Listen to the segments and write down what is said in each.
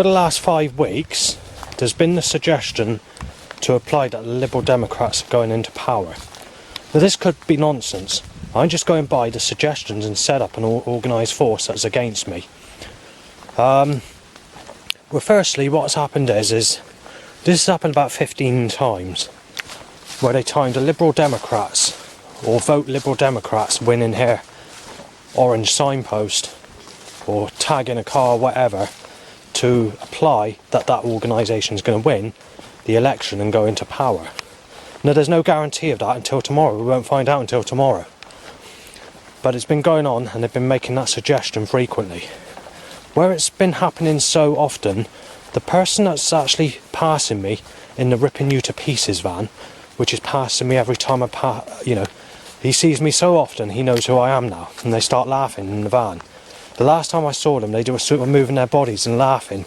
for the last 5 weeks, there's been the suggestion to apply that the Liberal Democrats are going into power. Now this could be nonsense. I'm just going by the suggestions and set up an organised force that's against me. Well, firstly, what's happened is this has happened about 15 times, where they timed the Liberal Democrats, or vote Liberal Democrats, winning here, orange signpost, or tag in a car, whatever, to apply that organisation's going to win the election and go into power. Now, there's no guarantee of that until tomorrow. We won't find out until tomorrow. But it's been going on, and they've been making that suggestion frequently. Where it's been happening so often, the person that's actually passing me in the ripping you to pieces van, which is passing me every time he sees me so often, he knows who I am now, and they start laughing in the van. The last time I saw them, they were sort of moving their bodies and laughing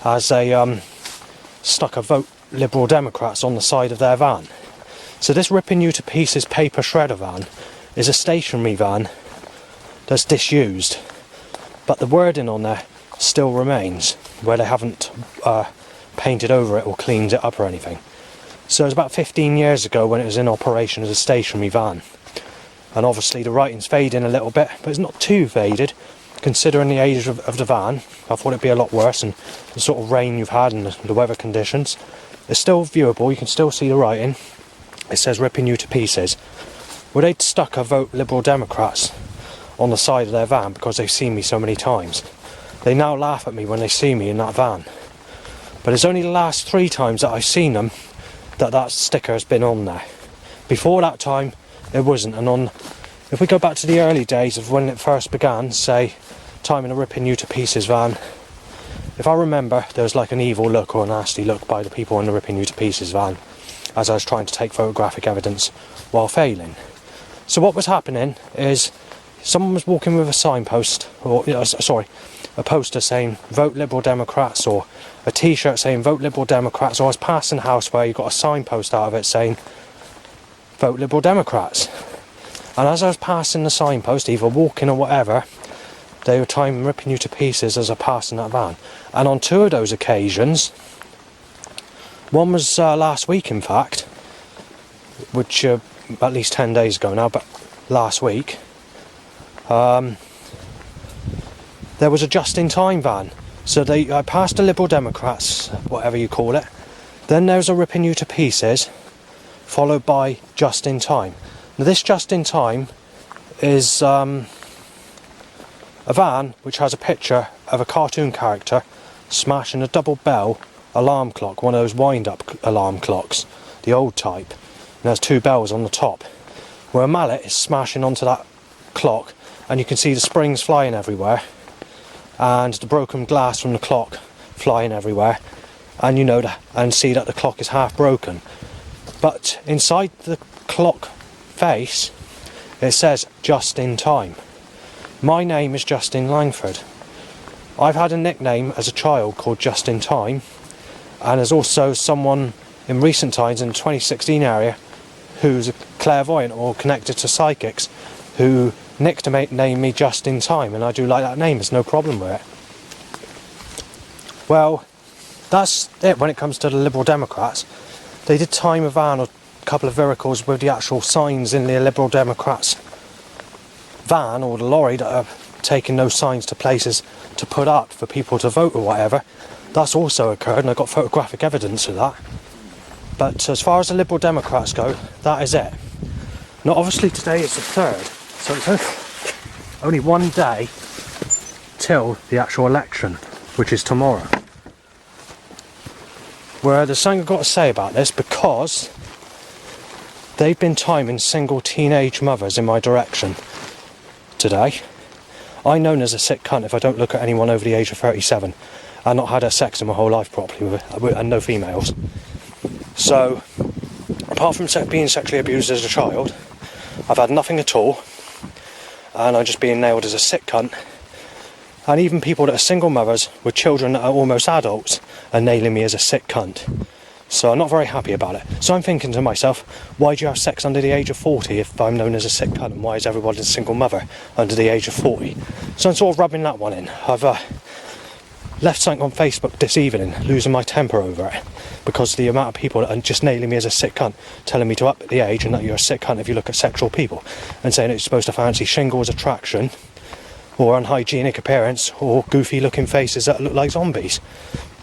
as they stuck a vote Liberal Democrats on the side of their van. So this ripping you to pieces paper shredder van is a stationary van that's disused, but the wording on there still remains, where they haven't painted over it or cleaned it up or anything. So it was about 15 years ago when it was in operation as a stationary van. And obviously the writing's fading a little bit, but it's not too faded considering the age of the van. I thought it'd be a lot worse, and the sort of rain you've had and the weather conditions. It's still viewable, you can still see the writing. It says ripping you to pieces. Well, they'd stuck a vote Liberal Democrats on the side of their van because they've seen me so many times. They now laugh at me when they see me in that van. But it's only the last 3 times that I've seen them that sticker has been on there. Before that time, it wasn't. And if we go back to the early days of when it first began, say, time in a ripping you to pieces van, if I remember, there was like an evil look or a nasty look by the people in the ripping you to pieces van as I was trying to take photographic evidence while failing. So what was happening is someone was walking with a signpost, or a poster saying vote Liberal Democrats, or a t-shirt saying vote Liberal Democrats, or I was passing a house where you got a signpost out of it saying vote Liberal Democrats. And as I was passing the signpost, either walking or whatever, they were ripping you to pieces as I passed in that van. And on 2 of those occasions, one was last week in fact, which at least 10 days ago now, but last week, there was a just-in-time van. So I passed the Liberal Democrats, whatever you call it. Then there was a ripping you to pieces, followed by just-in-time. Now this just-in-time is a van which has a picture of a cartoon character smashing a double bell alarm clock, one of those wind-up alarm clocks, the old type. And there's 2 bells on the top, where a mallet is smashing onto that clock, and you can see the springs flying everywhere, and the broken glass from the clock flying everywhere, and and see that the clock is half broken. But inside the clock face, it says just in time. My name is Justin Langford. I've had a nickname as a child called Just in Time, and there's also someone in recent times in the 2016 area who's a clairvoyant or connected to psychics who nicknamed me Just in Time, and I do like that name, there's no problem with it. Well, that's it when it comes to the Liberal Democrats. They did time a van or a couple of vehicles with the actual signs in the Liberal Democrats van, or the lorry, that are taking those signs to places to put up for people to vote or whatever. That's also occurred, and I've got photographic evidence of that. But as far as the Liberal Democrats go, that is it. Now obviously today is the 3rd, so it's only 1 day till the actual election, which is tomorrow. Where there's something I've got to say about this, because they've been timing single teenage mothers in my direction today. I'm known as a sick cunt if I don't look at anyone over the age of 37 and not had sex in my whole life properly and no females. So, apart from being sexually abused as a child, I've had nothing at all, and I'm just being nailed as a sick cunt. And even people that are single mothers with children that are almost adults are nailing me as a sick cunt. So I'm not very happy about it. So I'm thinking to myself, why do you have sex under the age of 40 if I'm known as a sick cunt, and why is everybody a single mother under the age of 40? So I'm sort of rubbing that one in. I've left something on Facebook this evening, losing my temper over it, because the amount of people that are just nailing me as a sick cunt, telling me to up the age and that you're a sick cunt if you look at sexual people, and saying that you're supposed to fancy shingles attraction, or unhygienic appearance, or goofy looking faces that look like zombies.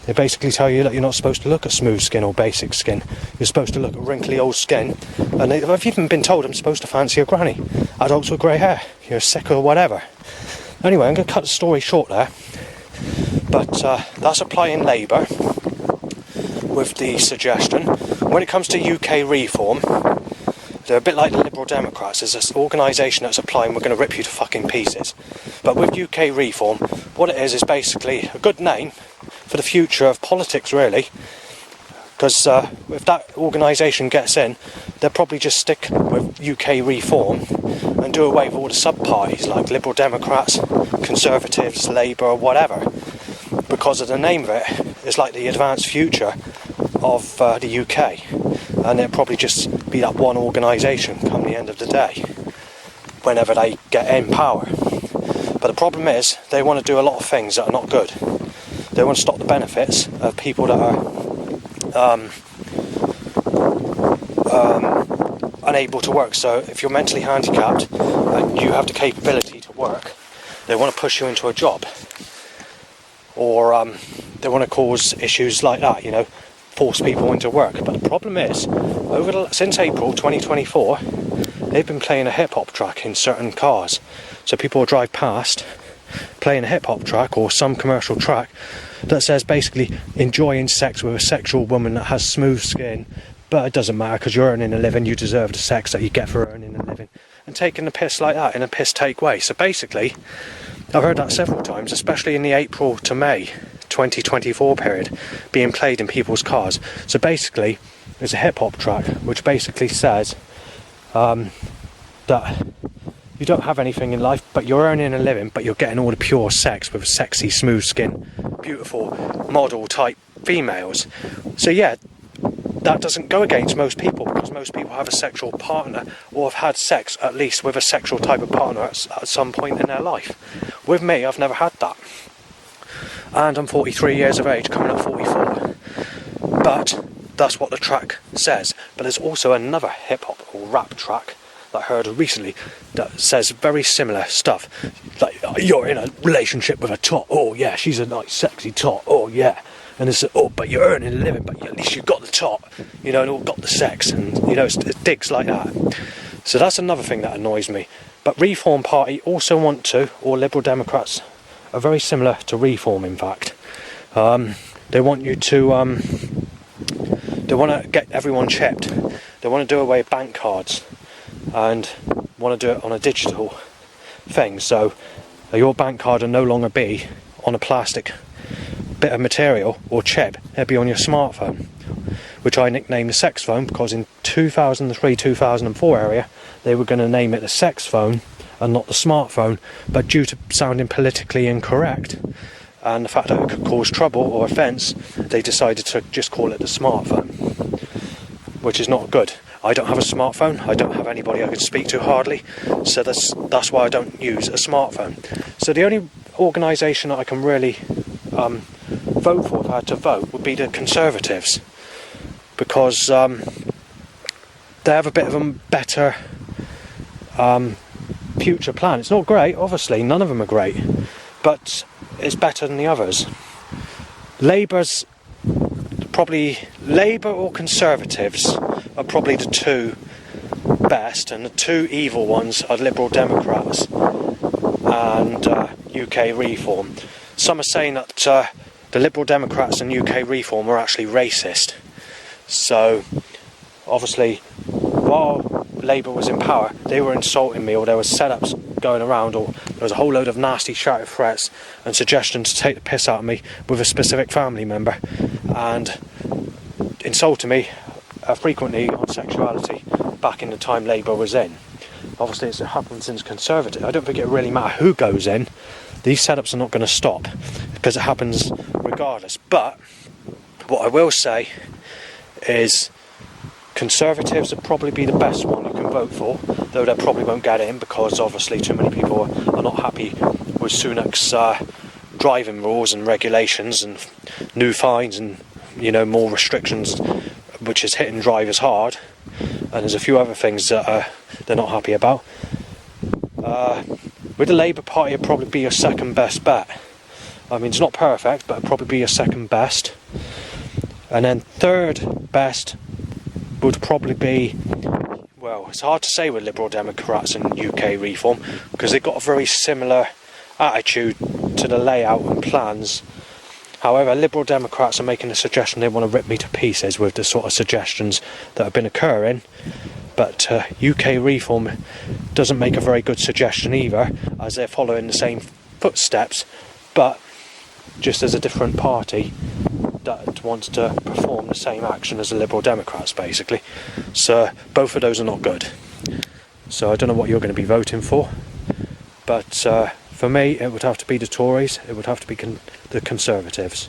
They basically tell you that you're not supposed to look at smooth skin or basic skin. You're supposed to look at wrinkly old skin. And I've even been told I'm supposed to fancy a granny. Adults with grey hair. You're sick or whatever. Anyway, I'm going to cut the story short there. But that's applying Labour with the suggestion. When it comes to UK reform, they're a bit like the Liberal Democrats. There's this organisation that's applying, we're going to rip you to fucking pieces. But with UK reform, what it is basically a good name for the future of politics, really. Because if that organisation gets in, they'll probably just stick with UK reform and do away with all the sub-parties like Liberal Democrats, Conservatives, Labour, or whatever. Because of the name of it, it's like the advanced future of the UK. And it'll probably just be that one organisation come the end of the day, whenever they get in power. But the problem is, they want to do a lot of things that are not good. They want to stop the benefits of people that are unable to work. So if you're mentally handicapped and you have the capability to work, they want to push you into a job. Or they want to cause issues like that, you know, force people into work. But the problem is, since April 2024, they've been playing a hip-hop track in certain cars. So people will drive past playing a hip-hop track or some commercial track that says basically enjoying sex with a sexual woman that has smooth skin, but it doesn't matter because you're earning a living, you deserve the sex that you get for earning a living, and taking the piss like that in a piss-take way. So basically, I've heard that several times, especially in the April to May 2024 period, being played in people's cars. So basically, there's a hip-hop track which basically says that you don't have anything in life, but you're earning a living, but you're getting all the pure sex with sexy, smooth skin, beautiful model type females. So yeah, that doesn't go against most people, because most people have a sexual partner or have had sex at least with a sexual type of partner at some point in their life. With me, I've never had that. And I'm 43 years of age, coming up 44. But that's what the track says. But there's also another hip-hop or rap track that I heard recently that says very similar stuff. Like, you're in a relationship with a tot. Oh yeah, she's a nice sexy tot. Oh yeah. And it's, oh, but you're earning a living, but at least you've got the tot, you know, and all got the sex, and, you know, it's digs like that. So that's another thing that annoys me. But Reform Party also want to, or Liberal Democrats are very similar to Reform, in fact. They want you to, they want to get everyone chipped. They want to do away with bank cards, and want to do it on a digital thing. So your bank card will no longer be on a plastic bit of material or chip, it'll be on your smartphone, which I nicknamed the sex phone, because in 2003-2004 area they were going to name it the sex phone and not the smartphone, but due to sounding politically incorrect and the fact that it could cause trouble or offence, they decided to just call it the smartphone, which is not good. I don't have a smartphone, I don't have anybody I can speak to hardly, so that's why I don't use a smartphone. So the only organisation that I can really vote for, if I had to vote, would be the Conservatives, because they have a bit of a better future plan. It's not great, obviously, none of them are great, but it's better than the others. Labour or Conservatives are probably the two best, and the two evil ones are Liberal Democrats and UK Reform. Some are saying that the Liberal Democrats and UK Reform are actually racist. So, obviously, while Labour was in power, they were insulting me, or there were setups going around, or there was a whole load of nasty shouted threats and suggestions to take the piss out of me with a specific family member, and insulting me frequently on sexuality back in the time Labour was in. Obviously, it's happened since Conservative. I don't think it really matters who goes in. These setups are not going to stop, because it happens regardless. But what I will say is Conservatives would probably be the best one you can vote for, though they probably won't get in, because obviously too many people are not happy with Sunak's driving rules and regulations and new fines and, you know, more restrictions, which is hitting drivers hard. And there's a few other things that they're not happy about. With the Labour Party, it'd probably be your second best bet. I mean, it's not perfect, but it'd probably be your second best. And then third best would probably be, well, it's hard to say with Liberal Democrats and UK Reform, because they've got a very similar attitude to the layout and plans. However, Liberal Democrats are making a suggestion they want to rip me to pieces with the sort of suggestions that have been occurring. But UK Reform doesn't make a very good suggestion either, as they're following the same footsteps, but just as a different party that wants to perform the same action as the Liberal Democrats, basically. So both of those are not good. So I don't know what you're going to be voting for, but for me it would have to be the Tories, it would have to be the Conservatives.